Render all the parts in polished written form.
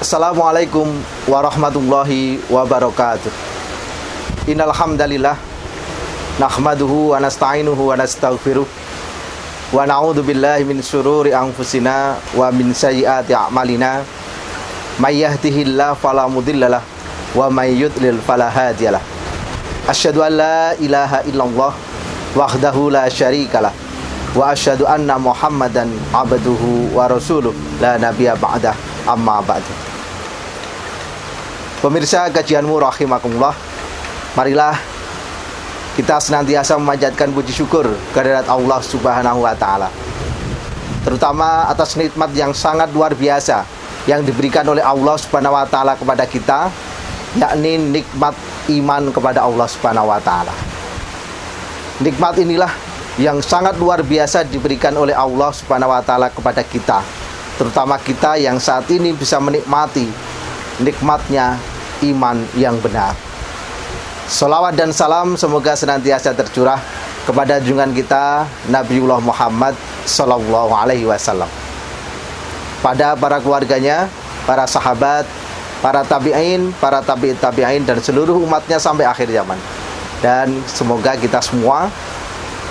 Assalamualaikum warahmatullahi wabarakatuh. Innal hamdalillah nahmaduhu wa nasta'inuhu wa nastaghfiruh wa na'udzu billahi min syururi anfusina wa min sayyiati a'malina. May yahdihillahu fala mudhillalah wa may yudlil fala hadiyalah. Asyhadu an la ilaha illallah wahdahu la syarikalah wa asyhadu anna Muhammadan abduhu wa rasuluh la nabiyya ba'dah, amma ba'du. Pemirsa kajianmu rahimakumullah, marilah kita senantiasa memanjatkan puji syukur kehadirat Allah Subhanahu wa taala, terutama atas nikmat yang sangat luar biasa yang diberikan oleh Allah Subhanahu wa taala kepada kita, yakni nikmat iman kepada Allah Subhanahu wa taala. Nikmat inilah yang sangat luar biasa diberikan oleh Allah Subhanahu wa taala kepada kita, terutama kita yang saat ini bisa menikmati nikmatnya iman yang benar. Salawat dan salam semoga senantiasa tercurah kepada junjungan kita Nabiullah Muhammad sallallahu alaihi wasallam, pada para keluarganya, para sahabat, para tabi'in, para tabi'it tabi'in, dan seluruh umatnya sampai akhir zaman. Dan semoga kita semua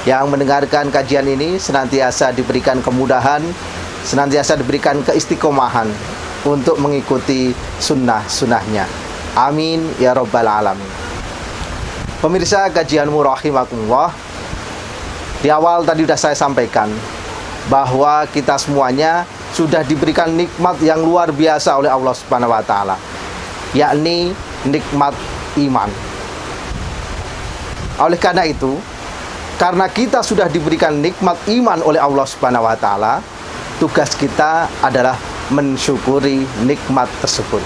yang mendengarkan kajian ini senantiasa diberikan kemudahan, senantiasa diberikan keistiqomahan untuk mengikuti sunnah-sunnahnya. Amin ya rabbal alamin. Pemirsa kajianmu rahimakumullah, di awal tadi sudah saya sampaikan bahwa kita semuanya sudah diberikan nikmat yang luar biasa oleh Allah Subhanahu wa taala, yakni nikmat iman. Oleh karena itu, karena kita sudah diberikan nikmat iman oleh Allah Subhanahu wa taala, tugas kita adalah mensyukuri nikmat tersebut.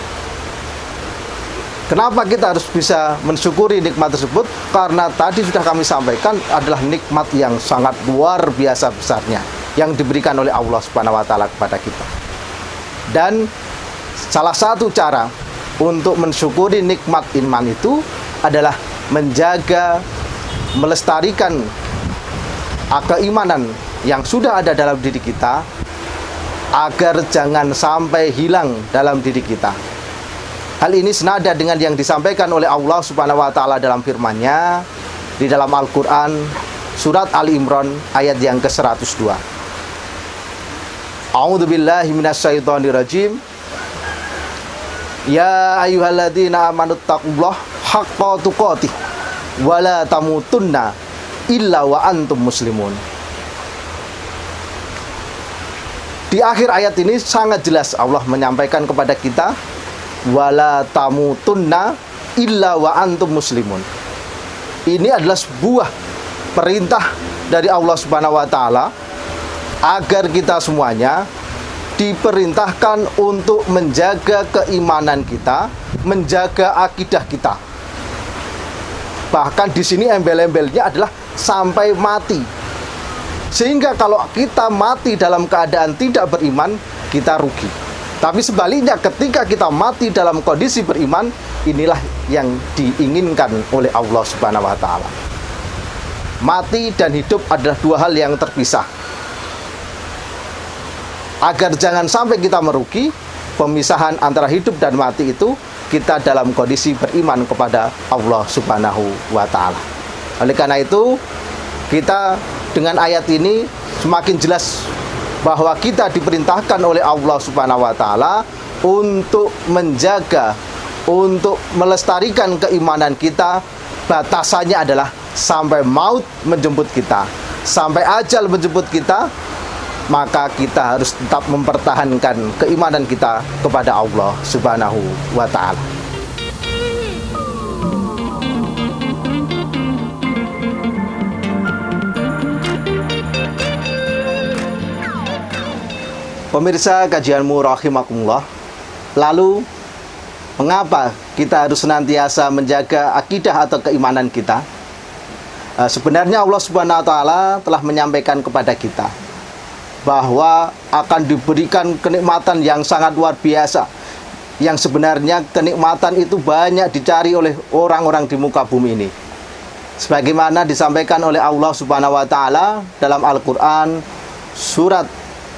Kenapa kita harus bisa mensyukuri nikmat tersebut? Karena tadi sudah kami sampaikan adalah nikmat yang sangat luar biasa besarnya yang diberikan oleh Allah Subhanahu wa taala kepada kita. Dan salah satu cara untuk mensyukuri nikmat iman itu adalah menjaga, melestarikan keimanan yang sudah ada dalam diri kita agar jangan sampai hilang dalam diri kita. Hal ini senada dengan yang disampaikan oleh Allah Subhanahu wa taala dalam firman-Nya di dalam Al-Qur'an surat Ali Imran ayat yang ke-102. A'udzu billahi minasyaitonir rajim. Ya ayyuhalladzina amanu taqullaha haqqa tuqatih wa la tamutunna illa wa antum muslimun. Di akhir ayat ini sangat jelas Allah menyampaikan kepada kita, wala tamutunna illa wa antum muslimun. Ini adalah sebuah perintah dari Allah Subhanahu wa taala agar kita semuanya diperintahkan untuk menjaga keimanan kita, menjaga akidah kita. Bahkan di sini embel-embelnya adalah sampai mati. Sehingga kalau kita mati dalam keadaan tidak beriman, kita rugi. Tapi sebaliknya, ketika kita mati dalam kondisi beriman, inilah yang diinginkan oleh Allah Subhanahu wa taala. Mati dan hidup adalah dua hal yang terpisah. Agar jangan sampai kita merugi, pemisahan antara hidup dan mati itu kita dalam kondisi beriman kepada Allah Subhanahu wa taala. Oleh karena itu, kita dengan ayat ini semakin jelas bahwa kita diperintahkan oleh Allah Subhanahu wa taala untuk menjaga, untuk melestarikan keimanan kita. Batasannya adalah sampai maut menjemput kita, sampai ajal menjemput kita, maka kita harus tetap mempertahankan keimanan kita kepada Allah Subhanahu wa taala. Pemirsa kajianmu rahimakumullah, lalu mengapa kita harus senantiasa menjaga akidah atau keimanan kita? Sebenarnya Allah Subhanahu wa taala telah menyampaikan kepada kita bahwa akan diberikan kenikmatan yang sangat luar biasa, yang sebenarnya kenikmatan itu banyak dicari oleh orang-orang di muka bumi ini. Sebagaimana disampaikan oleh Allah Subhanahu wa taala dalam Al-Qur'an surat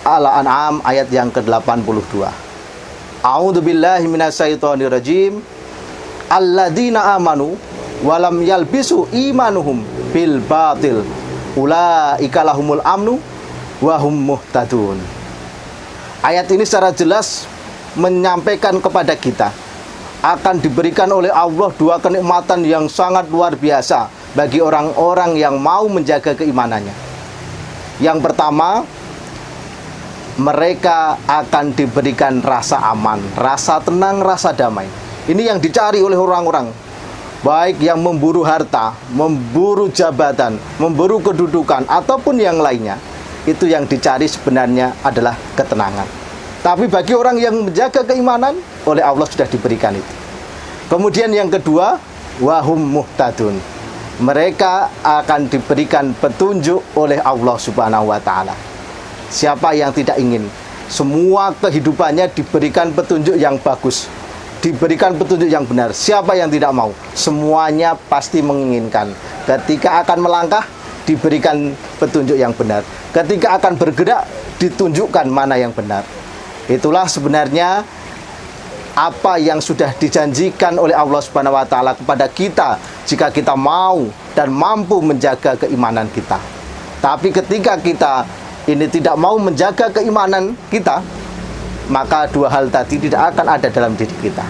Al-An'am ayat yang ke-82. A'udzubillahi minasyaitonirrajim. Alladzina amanu walam yalbisu imanuhum bil batil ulaika lahumul amnu wa hum muhtadun. Ayat ini secara jelas menyampaikan kepada kita akan diberikan oleh Allah dua kenikmatan yang sangat luar biasa bagi orang-orang yang mau menjaga keimanannya. Yang pertama, mereka akan diberikan rasa aman, rasa tenang, rasa damai. Ini yang dicari oleh orang-orang, baik yang memburu harta, memburu jabatan, memburu kedudukan, ataupun yang lainnya. Itu yang dicari sebenarnya adalah ketenangan. Tapi bagi orang yang menjaga keimanan, oleh Allah sudah diberikan itu. Kemudian yang kedua, wahum muhtadun. Mereka akan diberikan petunjuk oleh Allah Subhanahu wa Ta'ala. Siapa yang tidak ingin semua kehidupannya diberikan petunjuk yang bagus, diberikan petunjuk yang benar? Siapa yang tidak mau? Semuanya pasti menginginkan. Ketika akan melangkah, diberikan petunjuk yang benar. Ketika akan bergerak, ditunjukkan mana yang benar. Itulah sebenarnya apa yang sudah dijanjikan oleh Allah Subhanahu wa Ta'ala kepada kita jika kita mau dan mampu menjaga keimanan kita. Tapi ketika kita ini tidak mau menjaga keimanan kita, maka dua hal tadi tidak akan ada dalam diri kita.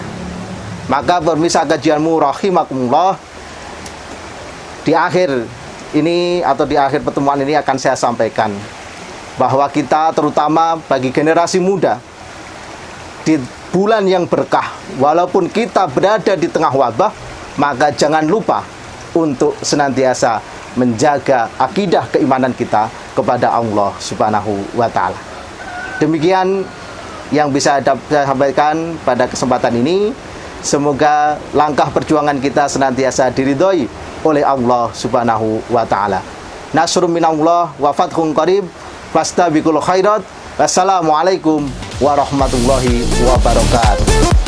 Maka pemirsa kajianmu rahimakumullah, di akhir ini atau di akhir pertemuan ini akan saya sampaikan bahwa kita terutama bagi generasi muda di bulan yang berkah, walaupun kita berada di tengah wabah, maka jangan lupa untuk senantiasa menjaga akidah keimanan kita kepada Allah Subhanahu wa Ta'ala. Demikian yang bisa saya sampaikan pada kesempatan ini. Semoga langkah perjuangan kita senantiasa diridhoi oleh Allah Subhanahu wa Ta'ala. Nasrun minallah wa fathun qarib, fastabiqul khairat. Wassalamualaikum warahmatullahi wabarakatuh.